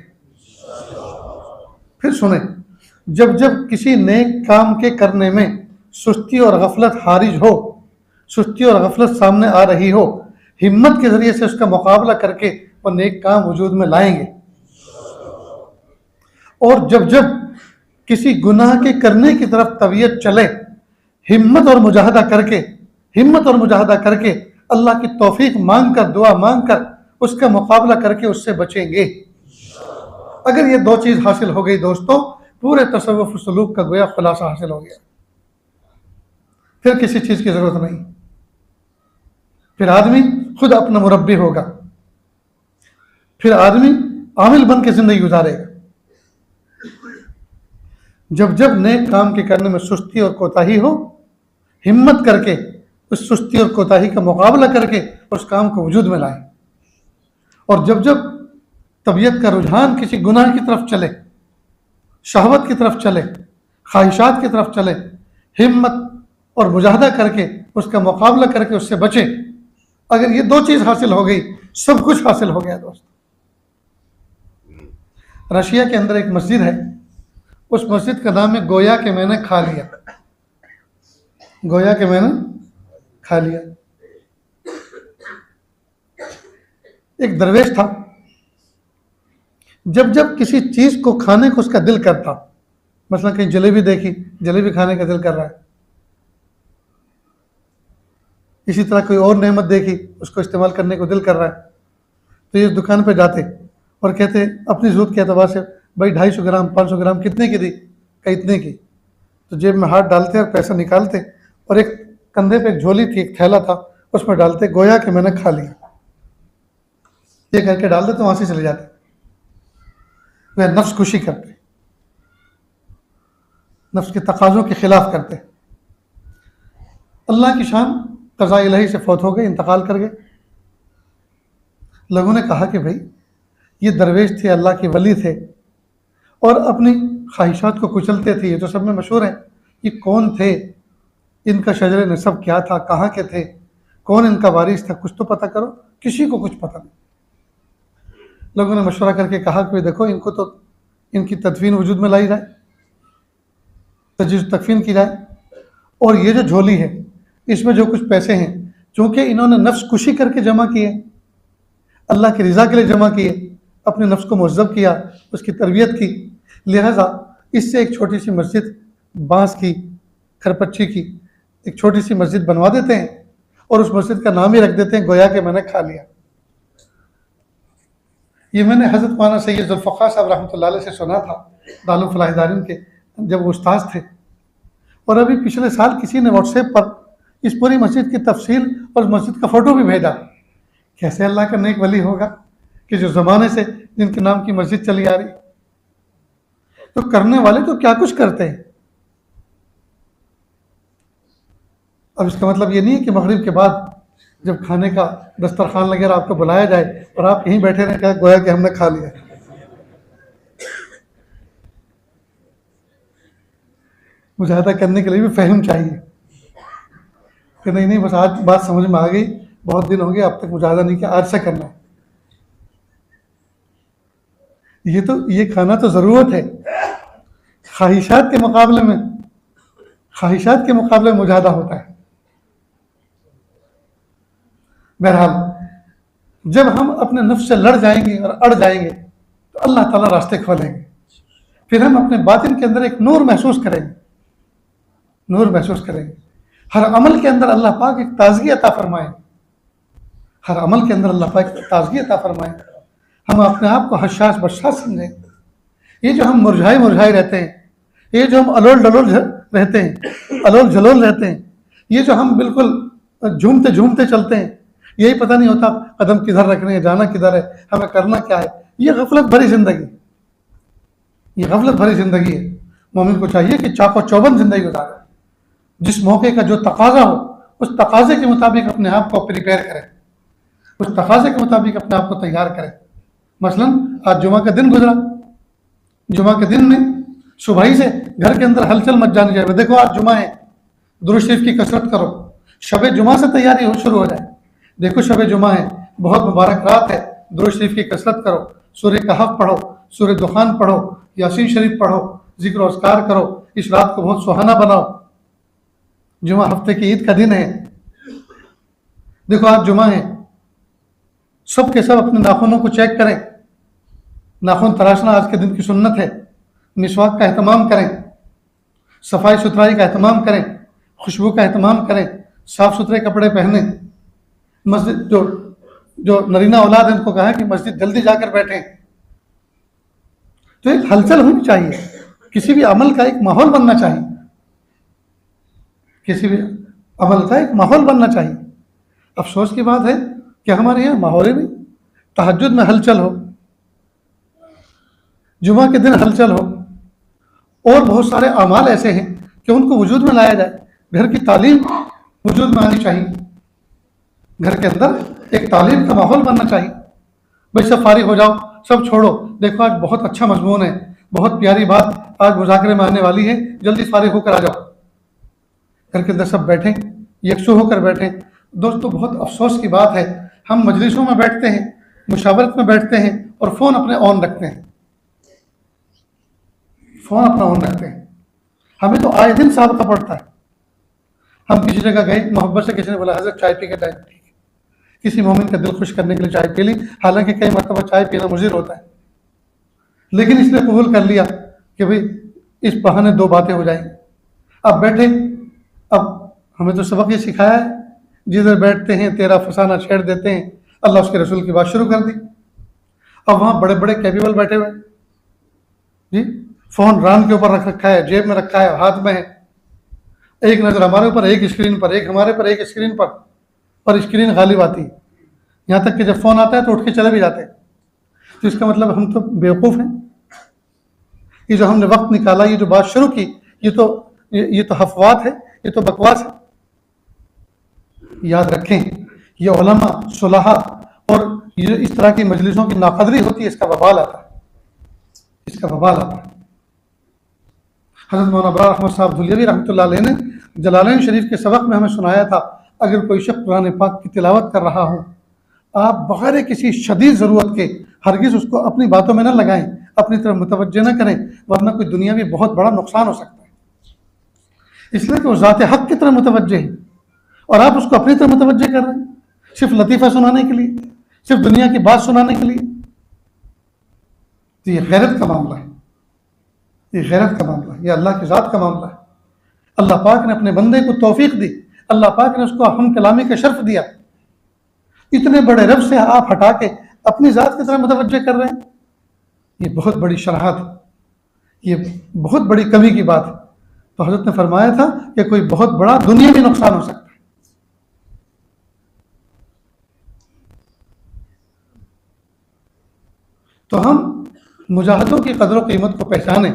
फिर सुने, जब जब किसी नेक काम के करने में सुस्ती और गफलत हारिज हो, सुस्ती और गफलत सामने आ रही हो, हिम्मत के जरिए से उसका मुकाबला करके वो नेक काम वजूद में लाएंगे। और जब जब किसी गुनाह के करने की तरफ तबीयत चले, हिम्मत और मुजाहदा करके अल्लाह की तौफीक मांग कर, दुआ मांग कर उसका मुकाबला करके उससे बचेंगे। अगर ये दो चीज़ हासिल हो गई दोस्तों, पूरे तसव्वुफ सलूक का गोया खुलासा हासिल हो गया। फिर किसी चीज़ की ज़रूरत नहीं, फिर आदमी खुद अपना मुरब्बी होगा, फिर आदमी आमिल बन के ज़िंदगी गुजारेगा। जब जब नेक काम के करने में सुस्ती और कोताही हो, हिम्मत करके उस सुस्ती और कोताही का मुकाबला करके उस काम को वजूद में लाएं। और जब जब तबीयत का रुझान किसी गुनाह की तरफ चले, शहवत की तरफ चले, ख्वाहिशात की तरफ चले, हिम्मत और मुजाहदा करके उसका मुकाबला करके उससे बचे। अगर ये दो चीज़ हासिल हो गई, सब कुछ हासिल हो गया दोस्तों। रशिया के अंदर एक मस्जिद है, उस मस्जिद का नाम है गोया के मैंने खा लिया। गोया के मैंने खा लिया। एक दरवेश था, जब जब किसी चीज़ को खाने को उसका दिल करता, मसलन कहीं जलेबी देखी, जलेबी खाने का दिल कर रहा है, इसी तरह कोई और नेमत देखी, उसको इस्तेमाल करने को दिल कर रहा है, तो ये दुकान पे जाते और कहते अपनी ज़रूरत के अतबार से, भाई 250 ग्राम 500 ग्राम कितने की दी? कहीं इतने की। तो जेब में हाथ डालते और पैसा निकालते और एक कंधे पे एक झोली थी, एक थैला था, उसमें डालते, गोया कि मैंने खा लिया। ये करके डाल देते, वहां से चले जाते। वह नफ्स खुशी करते, नफ्स के तकाजों के खिलाफ करते। अल्लाह की शान कज़ा इलाही से फौत हो गए, इंतकाल कर गए। लोगों ने कहा कि भाई ये दरवेश थे, अल्लाह के वली थे और अपनी ख्वाहिशात को कुचलते थे, ये तो सब में मशहूर है। ये कौन थे, इनका शजर नसब क्या था, कहाँ के थे, कौन इनका वारिस था, कुछ तो पता करो। किसी को कुछ पता नहीं। लोगों ने मशवरा करके कहा कि देखो इनको तो इनकी तदफीन वजूद में लाई जाए, तकफीन की जाए, और ये जो झोली है इसमें जो कुछ पैसे हैं, चूंकि इन्होंने नफ्स कुशी करके जमा किए, अल्लाह की रज़ा के लिए जमा किए, अपने नफ्स को मुहज़्ज़ब किया, उसकी तरबियत की, लिहाजा इससे एक छोटी सी मस्जिद, बांस की, खरपच्ची की एक छोटी सी मस्जिद बनवा देते हैं और उस मस्जिद का नाम ही रख देते हैं गोया कि मैंने खा लिया। ये मैंने हज़रत मौलाना सैयद ज़ुल्फ़िकार साहब रहमतुल्लाह अलैह से सुना था, दारुल फलाह दारिन के, जब वो उस्ताद थे। और अभी पिछले साल किसी ने व्हाट्सएप पर इस पूरी मस्जिद की तफसील और मस्जिद का फ़ोटो भी भेजा। कैसे अल्लाह का नेक वली होगा कि जो ज़माने से जिनके नाम की मस्जिद चली आ रही। तो करने वाले तो क्या कुछ करते हैं। अब इसका मतलब ये नहीं है कि मगरिब के बाद जब खाने का दस्तरखान लगे और आपको बुलाया जाए और आप यहीं बैठे रहें, क्या गोया कि हमने खा लिया। मुजाहिदा करने के लिए भी फहम चाहिए कि नहीं बस आज बात समझ में आ गई, बहुत दिन हो गए अब तक मुजाहिदा नहीं किया, आज से करना है। ये खाना तो ज़रूरत है। ख्वाहिशात के मुकाबले में मुजाहिदा होता है। बहरहाल जब हम अपने नफ्स से लड़ जाएंगे और अड़ जाएंगे तो अल्लाह ताला रास्ते खोलेंगे। फिर हम अपने बातिन के अंदर एक नूर महसूस करेंगे, हर अमल के अंदर अल्लाह पाक एक ताजगी अता फरमाए, हम अपने आप को हशाश बशाश समझें। ये जो हम मुरझाए रहते हैं, ये जो हम अलोल जलोल रहते हैं, ये जो हम बिल्कुल झूमते चलते हैं, यही पता नहीं होता कदम किधर रखने हैं, जाना किधर है, हमें करना क्या है। ये गफलत भरी जिंदगी है। मोमिन को चाहिए कि चाको चौबंद जिंदगी गुजारे, जिस मौके का जो तकाजा हो उस तकाजे के मुताबिक अपने आप को प्रिपेयर करें, उस तकाजे के मुताबिक अपने आप को तैयार करें। मसलन आज जुमा का दिन गुजरा, जुमा के दिन में सुबह ही से घर के अंदर हलचल मच जानी चाहिए। देखो आज जुमा है, दुरूद शरीफ की कसरत करो, शब जुमा से तैयारी शुरू हो जाए। देखो शब जुमा है, बहुत मुबारक रात है, दुरूद शरीफ की कसरत करो, सूर्य कहफ पढ़ो, सूर्य दुखान पढ़ो, यासीन शरीफ पढ़ो, जिक्र अस्कार करो, इस रात को बहुत सुहाना बनाओ। जुमा हफ्ते की ईद का दिन है। देखो आज जुमा है, सब के सब अपने नाखूनों को चेक करें। नाखून तराशना आज के दिन की सुन्नत है। मिसवाक का एहतमाम करें, सफाई सुथराई का एहतमाम करें, खुशबू का एहतमाम करें, साफ सुथरे कपड़े पहने। मस्जिद जो नरीना औलाद है उनको कहा कि मस्जिद जल्दी जाकर बैठें। तो एक हलचल होनी चाहिए, किसी भी अमल का एक माहौल बनना चाहिए, अफसोस की बात है कि हमारे यहाँ माहौल ही नहीं। तहज्जुद में हलचल हो, जुमा के दिन हलचल हो, और बहुत सारे अमाल ऐसे हैं कि उनको वजूद में लाया जाए। घर की तालीम वजूद में आनी चाहिए, घर के अंदर एक तालीम का माहौल बनना चाहिए। भाई सब फारिग हो जाओ, सब छोड़ो, देखो आज बहुत अच्छा मजमून है, बहुत प्यारी बात आज मुज़ाकरे में आने वाली है, जल्दी फारिग होकर आ जाओ। घर के अंदर सब बैठें, यकसू होकर बैठें। दोस्तों बहुत अफसोस की बात है, हम मजलिसों में बैठते हैं, मुशावरत में बैठते हैं और फ़ोन अपने ऑन रखते हैं, हमें तो आए दिन साबका पड़ता है। हम किसी जगह गए, मोहब्बत से किसी ने बोला हज़रत चाय पी के जाए, किसी मोमिन का दिल खुश करने के लिए चाय पी ली, हालांकि कई मरतबा चाय पीना मुज़िर होता है, लेकिन इसने कबूल कर लिया कि भाई इस बहाने दो बातें हो जाएंगी। अब बैठे, अब हमें तो सबक ये सिखाया है, जिधर बैठते हैं तेरा फसाना छेड़ देते हैं, अल्लाह उसके रसूल की बात शुरू कर दी। अब वहाँ बड़े बड़े कैपेबल बैठे हुए जी, फ़ोन रान के ऊपर रख रखा है, जेब में रखा है, हाथ में है, एक नज़र हमारे ऊपर, एक स्क्रीन पर, एक हमारे पर, एक स्क्रीन पर, और स्क्रीन गालिब आती है। यहाँ तक कि जब फ़ोन आता है तो उठ के चले भी जाते हैं। तो इसका मतलब हम तो बेवकूफ़ हैं। ये जो हमने वक्त निकाला, ये जो बात शुरू की, ये तो हफ़वात है, ये तो बकवास है। याद रखें, ये उलमा, सुलहा और ये इस तरह की मजलिसों की नाकदरी होती है, इसका वबाल आता है, इसका वबाल आता है। हज़रत मौलाना अबरार अहमद साहब दुलियवी रहमतुल्लाह अलैह ने जलालैन शरीफ के सबक में हमें सुनाया था, अगर कोई शख्स कुरान पाक की तिलावत कर रहा हो, आप बगैर किसी शदीद ज़रूरत के हरगिज़ उसको अपनी बातों में न लगाएं, अपनी तरफ मुतवज्जे न करें, वरना कोई दुनियावी बहुत बड़ा नुकसान हो सकता है। इसलिए कि वो ज़ात हक़ की तरफ मुतवज्जे है और आप उसको अपनी तरफ मुतवज्जे कर रहे हैं, सिर्फ लतीफ़ा सुनाने के लिए, सिर्फ दुनिया की बात सुनाने के लिए। तो ये गैरत का मामला है, ये गैरत का मामला है, ये अल्लाह की ज़ात का मामला है। अल्लाह पाक ने अपने बंदे को तौफीक दी, अल्लाह पाक ने उसको हम कलामी का शर्फ दिया। इतने बड़े रब से आप हटा के अपनी ज़ात की तरफ मुतवज्जे कर रहे हैं, ये बहुत बड़ी शराहत है, ये बहुत बड़ी कमी की बात है। तो हज़रत ने फरमाया था कि कोई बहुत बड़ा दुनियावी नुकसान हो सकता है। तो हम मुजाहिदों की कदर व कीमत को पहचाने।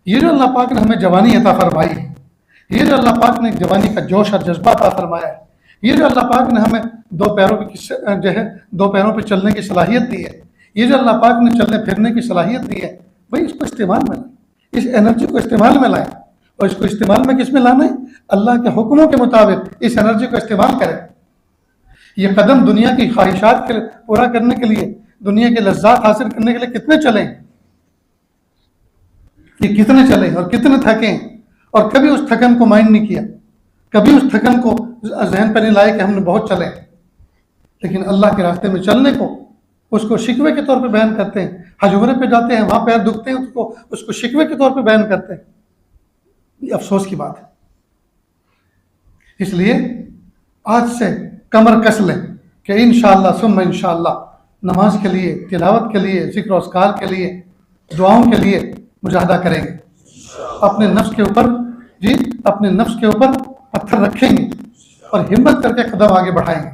ये जो अल्लाह पाक ने हमें जवानी अता फरमाई है, ये जो अल्लाह पाक ने जवानी का जोश और जज्बा अता फरमाया है, ये जो अल्लाह पाक ने हमें दो पैरों पे चलने की सलाहियत दी है, ये जो अल्लाह पाक ने चलने फिरने की सलाहियत दी है, भाई इसको इस्तेमाल में लाएं, इस एनर्जी को इस्तेमाल में लाएं। और इसको इस्तेमाल में किस में लाना है? अल्लाह के हुक्मों के मुताबिक इस एनर्जी को इस्तेमाल करें। ये कदम दुनिया की ख्वाहिशात के पूरा करने के लिए, दुनिया के लज्जात हासिल करने के लिए कितने चलें, ये कितने चले और कितने थकें, और कभी उस थकन को माइंड नहीं किया, कभी उस थकन को जहन पर नहीं लाए कि हमने बहुत चले। लेकिन अल्लाह के रास्ते में चलने को उसको शिकवे के तौर पे बयान करते हैं। हज उम्रे पे जाते हैं, वहां पैर दुखते हैं, उसको शिकवे के तौर पे बयान करते हैं। ये अफसोस की बात है। इसलिए आज से कमर कस लें कि इंशाअल्लाह सुम्मा इंशाअल्लाह नमाज के लिए, तिलावत के लिए, जिक्र और अस्कार के लिए, दुआओं के लिए मुजाहिदा करेंगे। अपने नफ्स के ऊपर अपने नफ्स के ऊपर पत्थर रखेंगे और हिम्मत करके कदम आगे बढ़ाएंगे।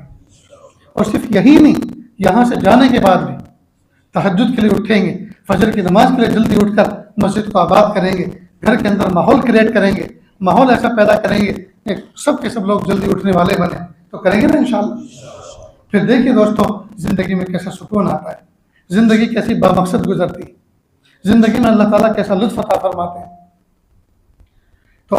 और सिर्फ यही नहीं, यहाँ से जाने के बाद भी तहज्जुद के लिए उठेंगे, फजर की नमाज के लिए जल्दी उठकर मस्जिद को आबाद करेंगे, घर के अंदर माहौल क्रिएट करेंगे, माहौल ऐसा पैदा करेंगे कि सब के सब लोग जल्दी उठने वाले बने। तो करेंगे ना इंशाअल्लाह। फिर देखिए दोस्तों, ज़िंदगी में कैसा सुकून आता है, ज़िंदगी कैसी बामकसद गुजरती है, ज़िंदगी में अल्लाह ताला कैसा लुत्फ़ अता फरमाते हैं। तो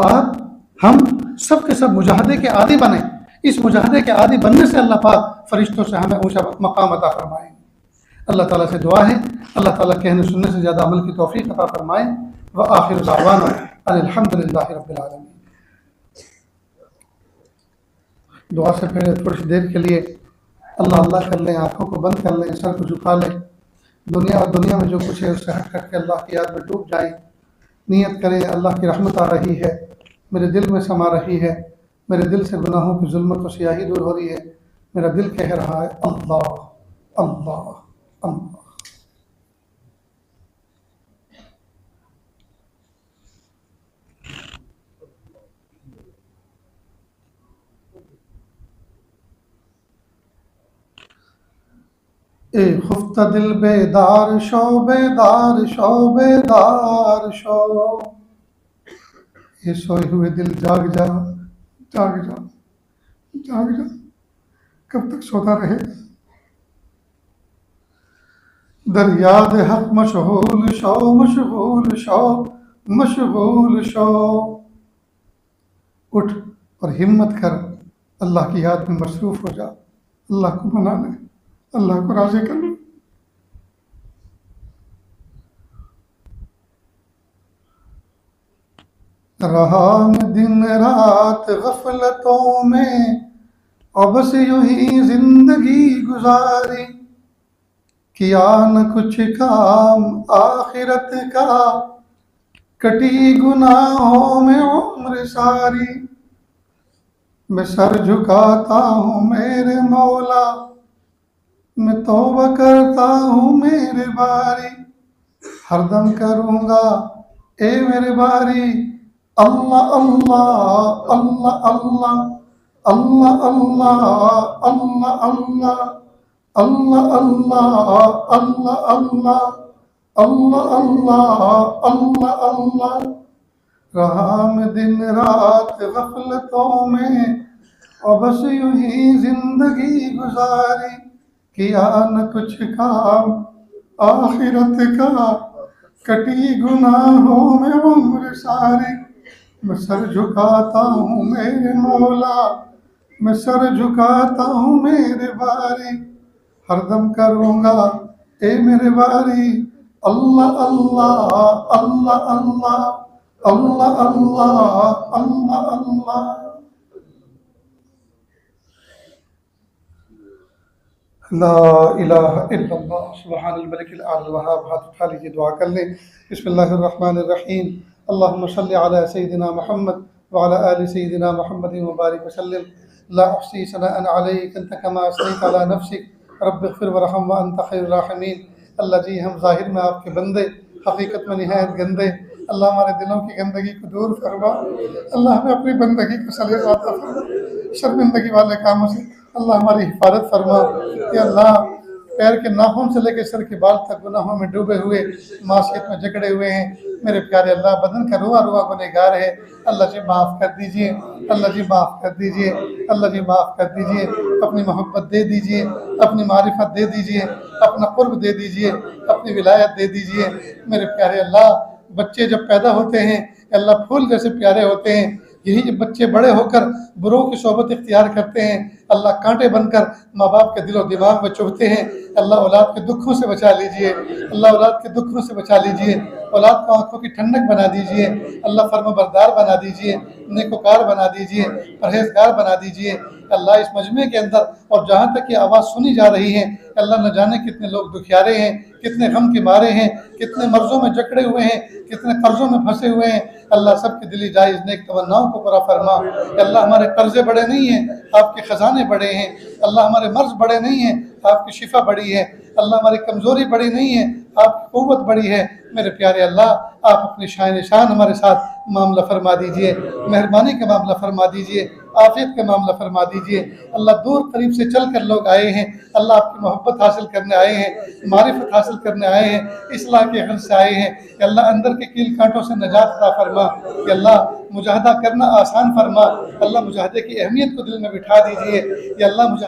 हम सब के सब मुजाहिदे के आदी बने। इस मुजाहिदे के आदी बनने से अल्लाह पाक फरिश्तों से हमें ऊंचा मकाम अता फरमाएंगे। अल्लाह ताला से दुआ है, अल्लाह ताला कहने सुनने से ज़्यादा अमल की तौफीक अता फरमाए। व आखिर दावाना अल्हम्दुलिल्लाहि रब्बिल आलमीन। दुआ से पहले थोड़ी सी देर के लिए अल्लाह अल्लाह कर लें, आँखों को बंद कर लें, सर को झुका लें। दुनिया में जो कुछ है उससे हट करके अल्लाह की याद में डूब जाए। नियत करें, अल्लाह की रहमत आ रही है, मेरे दिल में समा रही है, मेरे दिल से गुनाहों की जुल्मत और सियाही दूर हो रही है। मेरा दिल कह रहा है अल्लाह अल्लाह अल्लाह। ए खुफ्ता दिल बेदार शो, बेदार शो, बेदार शो। ये सोए हुए दिल जाग जा, जाग जा, जाग जा। कब तक सोता रहे? दरियाद हक मशगूल शो, मशगूल शो, मशगूल शो। उठ और हिम्मत कर, अल्लाह की याद में मसरूफ हो जा। अल्लाह को मना ले, अल्लाह को राजी कर ले। रहा मैं दिन रात गफलतों में, और बस यूं ही जिंदगी गुजारी। किया न कुछ काम आखिरत का, कटी गुनाहों में उम्र सारी। मैं सर झुकाता हूँ मेरे मौला, मैं तौबा करता हूँ मेरे बारी। हरदम करूँगा ए मेरे बारी अल्लाह अल्लाह अल्लाह अल्लाह अल्लाह अल्लाह अल्लाह अल्लाह अल्लाह अल्लाह अल्लाह अल्लाह अल्लाह अल्लाह अल्लाह अल्लाह। रहा मैं दिन रात गफलतों में और बस यूं ही जिंदगी गुजारी, किया न कुछ काम आखिरत का, कटी गुनाहों में उम्र सारी। मैं सर झुकाता हूँ मेरे मौला, मैं सर झुकाता हूँ मेरे बारी, हरदम करूँगा ए मेरे बारी अल्लाह अल्लाह अल्लाह अल्लाह अल्लाह अल्लाह अल्लाह अल्लाह। ला इलाहा इल्लल्लाह सुब्हानल मलिकिल आलिल वहाब। हाथ उठा लीजिए, दुआ कर लें। बिस्मिल्लाहिर रहमानिर रहीम। अल्लाहुम्मा सल्लि अला सय्यिदिना मुहम्मद व अला आलि सय्यिदिना मुहम्मदिन व बारिक वसल्लिम। ला अहसी सनाअन अलैक अंत कमा असनैत अला नफ्सिक रब्बिग़फिर वरहम व अंत खैरुर राहिमीन। अल्लाह जी, हम ज़ाहिर में आपके बंदे, हकीकत में निहायत गंदे। अल्लाह हमारे दिलों की गंदगी को दूर फरमा। अल्लाह हमें अपनी बंदगी को सलीक़ा अता फरमा, शर्मिंदगी वाले कामों से अल्लाह हमारी हिफाजत फरमा। या अल्लाह, पैर के नाखून से लेकर सर के बाल तक गुनाहों में डूबे हुए, मासियत में जकड़े हुए हैं मेरे प्यारे अल्लाह। बदन का रुआ रुआ गुनहगार है, अल्लाह जी माफ़ कर दीजिए, अल्लाह जी माफ़ कर दीजिए, अल्लाह जी माफ़ कर दीजिए। अपनी मोहब्बत दे दीजिए, अपनी मारिफत दे दीजिए, अपना कुर्ब दे दीजिए, अपनी विलायत दे दीजिए मेरे प्यारे अल्लाह। बच्चे जब पैदा होते हैं अल्लाह फूल जैसे प्यारे होते हैं, यही जब बच्चे बड़े होकर बुरों की सोबत इख्तियार करते हैं, अल्लाह कांटे बनकर माँ बाप के दिलो दिमाग में चुभते हैं। अल्लाह औलाद के दुखों से बचा लीजिए, अल्लाह औलाद के दुखों से बचा लीजिए। औलाद को आंखों की ठंडक बना दीजिए, अल्लाह फर्माबरदार बना दीजिए, नेकोकार बना दीजिए, परहेजगार बना दीजिए। अल्लाह इस मजमे के अंदर और जहाँ तक ये आवाज़ सुनी जा रही है, अल्लाह न जाने कितने लोग दुखियारे हैं, कितने गम के मारे हैं, कितने मर्जों में जकड़े हुए हैं, कितने कर्जों में फंसे हुए हैं। अल्लाह सबके दिली जायज़ नेक तमन्नाओं को पूरा फरमा। अल्लाह हमारे कर्जे बड़े नहीं हैं, आपके ख़जाने बड़े हैं। अल्लाह हमारे मर्ज बड़े नहीं हैं, आपकी शिफा बड़ी है। अल्लाह हमारी कमज़ोरी बड़ी नहीं है, आपकी क़ुव्वत बड़ी है। मेरे प्यारे अल्लाह, आप अपनी शान शान हमारे साथ मामला फरमा दीजिए, मेहरबानी का मामला फरमा दीजिए, आफियत का मामला फरमा दीजिए। अल्लाह दूर करीब से चल कर लोग आए हैं, अल्लाह आपकी मोहब्बत हासिल करने आए हैं, मारिफत हासिल करने आए हैं, इस्लाह के घर से आए हैं। अल्लाह अंदर के कील कांटों से नजात अता फरमा। कि अल्लाह मुजाहदा करना आसान फरमा। अल्लाह मुजाहदे की अहमियत को दिल में बिठा दीजिए। या अल्लाह